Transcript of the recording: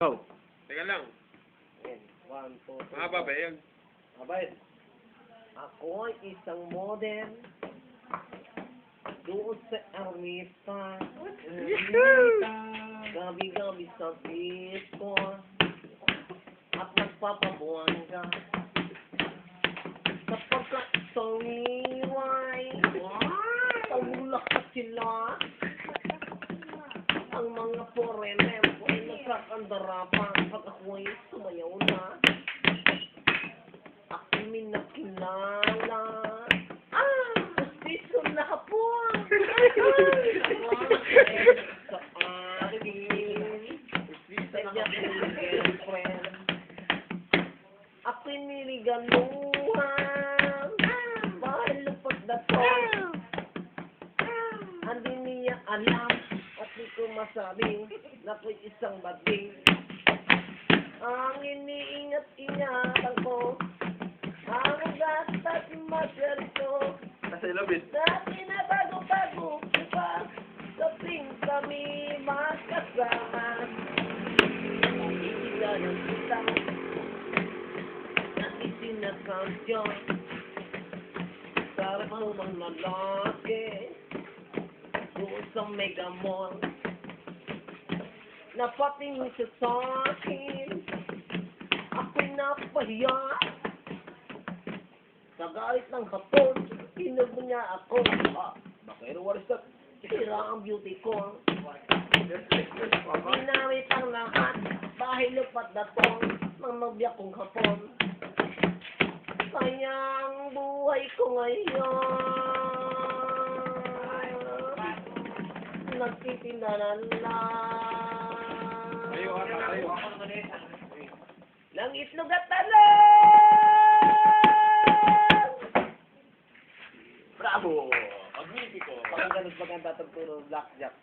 Go. Teka lang. Yan. 1, 2, 3. Mahaba ba yan? Abay. Ako ay isang model. Doon sa armista. Gabi-gabi sa disco. At nagpapabuhan ka. Sapagkat isang iway. Tawulak ka sila. Ang mga foreigner ay nagkakandara pa pag ako'y sumayaw na. Ako'y minakilala. Gustiso na hapon. Sa akin. Kanya kong girlfriend. Ako'y niligaluhan. Bahal lupag na to. Hindi niya alam. At di ko masabing na ako'y isang bading. Ang iniingat-ingatan ko, ang ugat at masyarito. Nasa ilabit. Dati na bago-bago ko pa, kaping kami magkasama. Iigayan kita, na isinasantyon. Sarap mo ng lalaki. Doon sa Mega Mall napatingin siya sa akin. Ako'y napahiya. Sa galit ng hapon, inubo niya ako. Bakit waris ka? Sira ang beauty ko. Ginamit ang lahat dahil lupat na to ng nobya kong hapon. Kaya ang buhay ko ngayon nagtitinda na lang. Tayo. Lang itlog at talong! Bravo! Magnifico! Pag ganun pag ang tatagturo, blackjack.